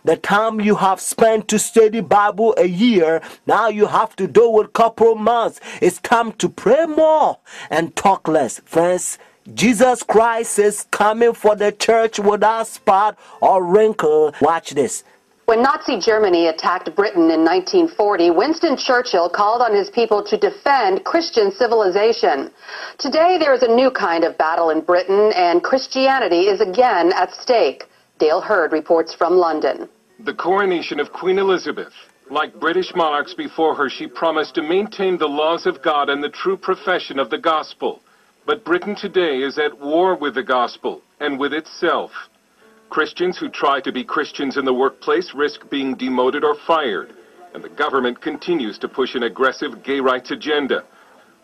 The time you have spent to study Bible a year, now you have to do it couple months. It's time to pray more and talk less. Friends, Jesus Christ is coming for the church without spot or wrinkle. Watch this. When Nazi Germany attacked Britain in 1940, Winston Churchill called on his people to defend Christian civilization. Today, there is a new kind of battle in Britain, and Christianity is again at stake. Dale Hurd reports from London. The coronation of Queen Elizabeth. Like British monarchs before her, she promised to maintain the laws of God and the true profession of the gospel. But Britain today is at war with the gospel and with itself. Christians who try to be Christians in the workplace risk being demoted or fired, and the government continues to push an aggressive gay rights agenda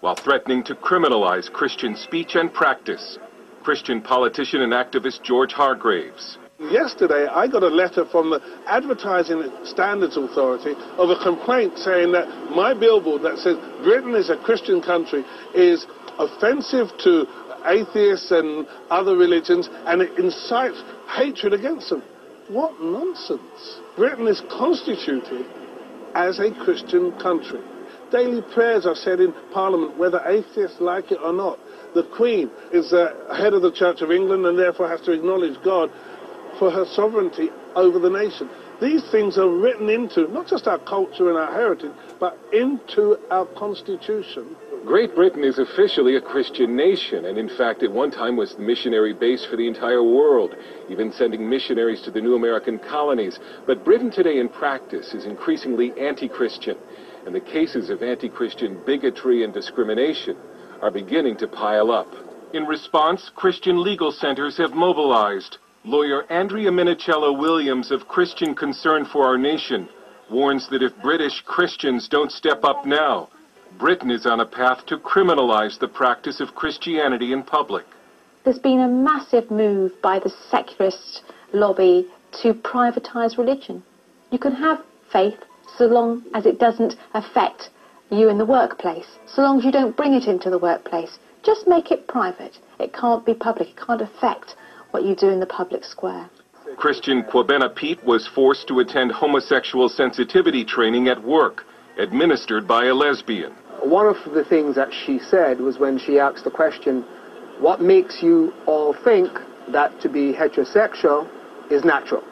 while threatening to criminalize Christian speech and practice. Christian politician and activist George Hargraves. Yesterday, I got a letter from the Advertising Standards Authority of a complaint saying that my billboard that says Britain is a Christian country is offensive to atheists and other religions, and it incites hatred against them. What nonsense. Britain is constituted as a Christian country. Daily prayers are said in Parliament, whether atheists like it or not. The Queen is the head of the Church of England and therefore has to acknowledge God for her sovereignty over the nation. These things are written into not just our culture and our heritage, but into our Constitution. Great Britain is officially a Christian nation, and in fact at one time was the missionary base for the entire world, even sending missionaries to the new American colonies. But Britain today in practice is increasingly anti-Christian, and the cases of anti-Christian bigotry and discrimination are beginning to pile up. In response, Christian legal centers have mobilized. Lawyer Andrea Minicello Williams of Christian Concern for Our Nation warns that if British Christians don't step up now, Britain is on a path to criminalize the practice of Christianity in public. There's been a massive move by the secularist lobby to privatise religion. You can have faith so long as it doesn't affect you in the workplace, so long as you don't bring it into the workplace. Just make it private. It can't be public. It can't affect what you do in the public square. Christian Kwabena Pete was forced to attend homosexual sensitivity training at work, administered by a lesbian. One of the things that she said was when she asked the question, what makes you all think that to be heterosexual is natural?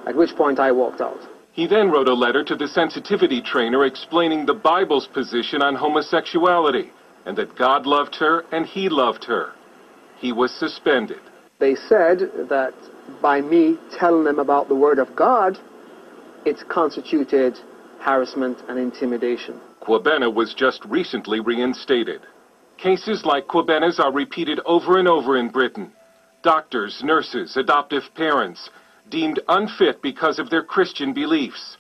At which point I walked out. He then wrote a letter to the sensitivity trainer explaining the Bible's position on homosexuality and that God loved her and he loved her. He was suspended. They said that by me telling them about the Word of God, it's constituted harassment and intimidation. Kwabena was just recently reinstated. Cases like Kwabena's are repeated over and over in Britain. Doctors, nurses, adoptive parents, deemed unfit because of their Christian beliefs.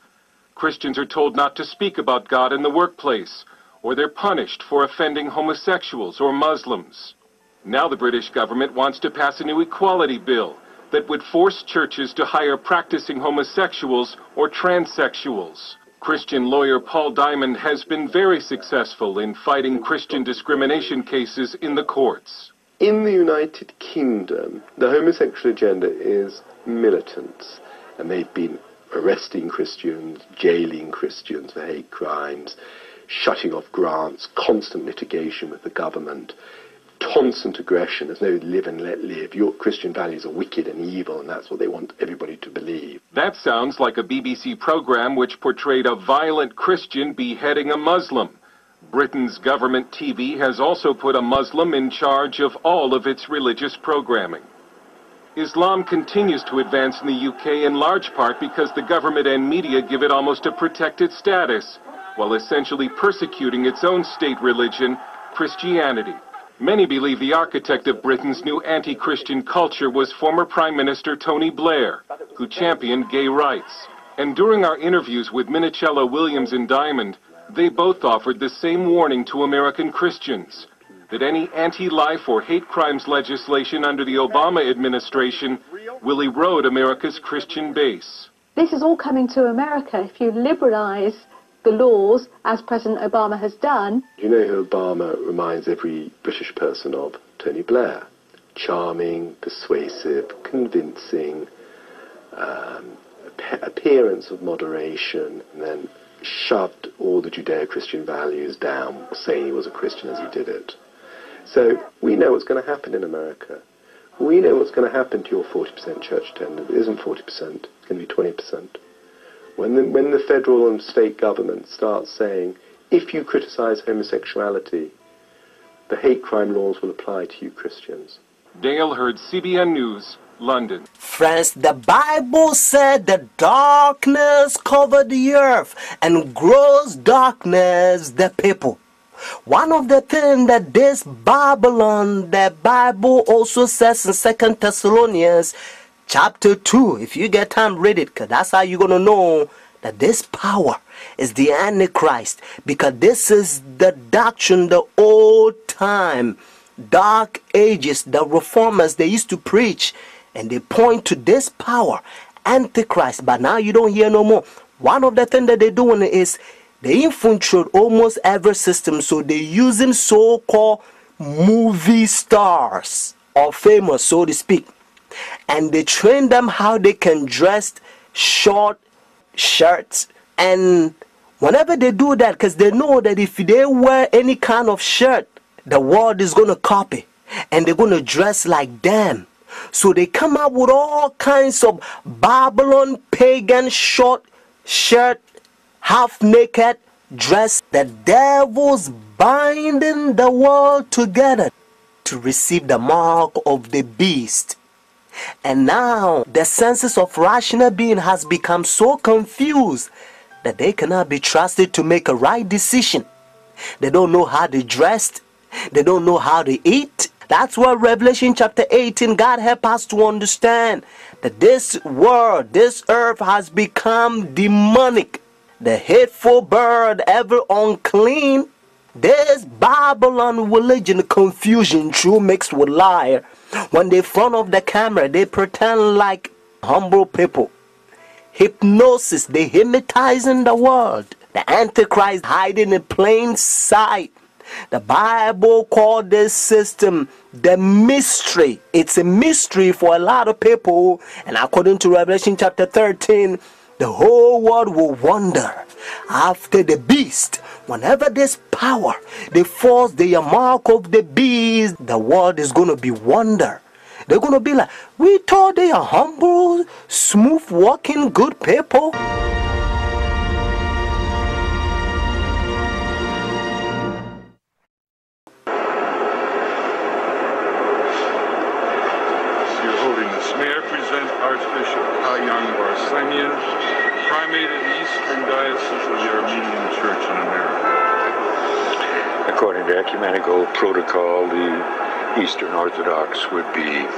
Christians are told not to speak about God in the workplace, or they're punished for offending homosexuals or Muslims. Now the British government wants to pass a new equality bill that would force churches to hire practicing homosexuals or transsexuals. Christian lawyer Paul Diamond has been very successful in fighting Christian discrimination cases in the courts. In the United Kingdom, the homosexual agenda is militant, and they've been arresting Christians, jailing Christians for hate crimes, shutting off grants, constant litigation with the government, constant aggression. There's no live and let live. Your Christian values are wicked and evil, and that's what they want everybody to believe. That sounds like a BBC program which portrayed a violent Christian beheading a Muslim. Britain's government TV has also put a Muslim in charge of all of its religious programming. Islam continues to advance in the UK in large part because the government and media give it almost a protected status, while essentially persecuting its own state religion, Christianity. Many believe the architect of Britain's new anti-Christian culture was former Prime Minister Tony Blair, who championed gay rights. And during our interviews with Minicello Williams and Diamond, they both offered the same warning to American Christians, that any anti-life or hate crimes legislation under the Obama administration will erode America's Christian base. This is all coming to America. If you liberalize the laws, as President Obama has done. You know who Obama reminds every British person of? Tony Blair. Charming, persuasive, convincing, appearance of moderation, and then shoved all the Judeo-Christian values down, saying he was a Christian as he did it. So we know what's going to happen in America. We know what's going to happen to your 40% church attendance. It isn't 40%, it's going to be 20%. When the federal and state government starts saying, if you criticize homosexuality, the hate crime laws will apply to you Christians. Dale Hurd, CBN News, London. Friends, the Bible said that darkness covered the earth and gross darkness the people. One of the things that this Babylon, the Bible also says in 2 Thessalonians chapter 2, if you get time, read it, because that's how you're going to know that this power is the Antichrist, because this is the doctrine, the old time, dark ages, the reformers, they used to preach, and they point to this power, Antichrist, but now you don't hear no more. One of the things that they're doing is they infiltrate almost every system, so they're using so-called movie stars, or famous, so to speak, and they train them how they can dress short shirts. And whenever they do that, because they know that if they wear any kind of shirt, the world is going to copy and they're going to dress like them. So they come up with all kinds of Babylon pagan short shirt, half naked dress. The devil's binding the world together to receive the mark of the beast. And now the senses of rational being has become so confused that they cannot be trusted to make a right decision. They don't know how they dressed. They don't know how to eat. That's why Revelation chapter 18, God help us to understand that this world, this earth has become demonic. The hateful bird, ever unclean. This Babylon religion, confusion, true mixed with liar. When they front of the camera, they pretend like humble people. Hypnosis, they hypnotizing the world. The Antichrist hiding in plain sight. The Bible called this system the mystery. It's a mystery for a lot of people. And according to Revelation chapter 13, the whole world will wonder after the beast. Whenever this power, they force the mark of the beast, the world is going to be wonder. They're going to be like, we thought they are humble, smooth walking, good people. Your Holiness, may I present Archbishop Kayang Barsamian, Primate of the Eastern Diocese of the Armenian Church in America. According to ecumenical protocol, the Eastern Orthodox would be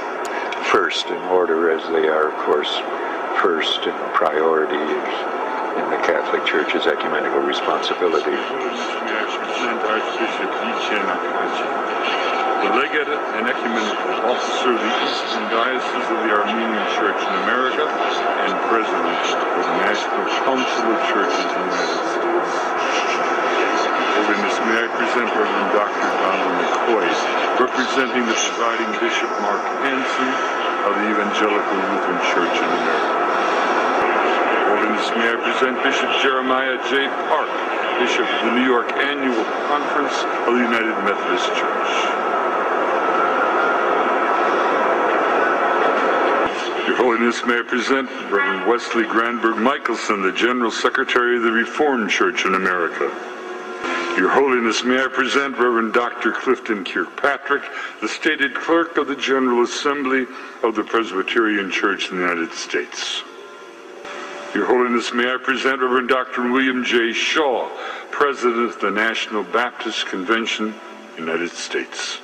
first in order, as they are, of course, first in priority in the Catholic Church's ecumenical responsibility. Your Holiness, may I present Archbishop Yichen Akachi, the Legate and Ecumenical Officer of the Eastern Diocese of the Armenian Church in America and President of the National Council of Churches in the United States. Holiness, may I present Reverend Dr. Donald McCoy, representing the presiding Bishop Mark Hansen of the Evangelical Lutheran Church in America. Holiness, may I present Bishop Jeremiah J. Park, Bishop of the New York Annual Conference of the United Methodist Church. Your Holiness, may I present Reverend Wesley Granberg Michelson, the General Secretary of the Reformed Church in America. Your Holiness, may I present Reverend Dr. Clifton Kirkpatrick, the stated clerk of the General Assembly of the Presbyterian Church in the United States. Your Holiness, may I present Reverend Dr. William J. Shaw, President of the National Baptist Convention, United States.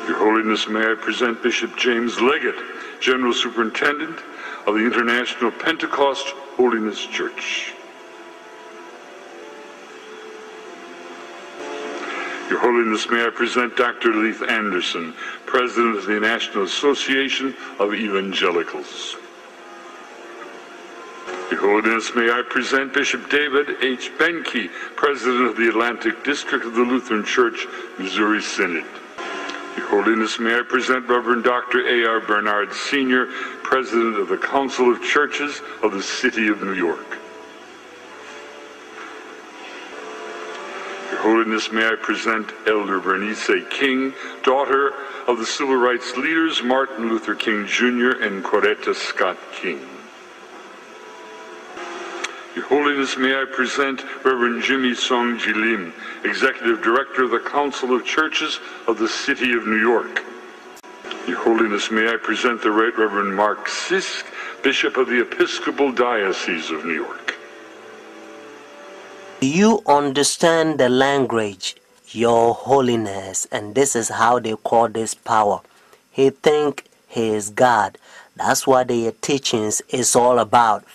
Your Holiness, may I present Bishop James Leggett, General Superintendent of the International Pentecost Holiness Church. Your Holiness, may I present Dr. Leith Anderson, President of the National Association of Evangelicals. Your Holiness, may I present Bishop David H. Benke, President of the Atlantic District of the Lutheran Church, Missouri Synod. Your Holiness, may I present Reverend Dr. A.R. Bernard Sr., President of the Council of Churches of the City of New York. Your Holiness, may I present Elder Bernice King, daughter of the civil rights leaders Martin Luther King Jr. and Coretta Scott King. Your Holiness, may I present Reverend Jimmy Song Jilim, Executive Director of the Council of Churches of the City of New York. Your Holiness, may I present the Right Reverend Mark Sisk, Bishop of the Episcopal Diocese of New York. Do you understand the language, Your Holiness? And this is how they call this power. He think he is God. That's what their teachings is all about.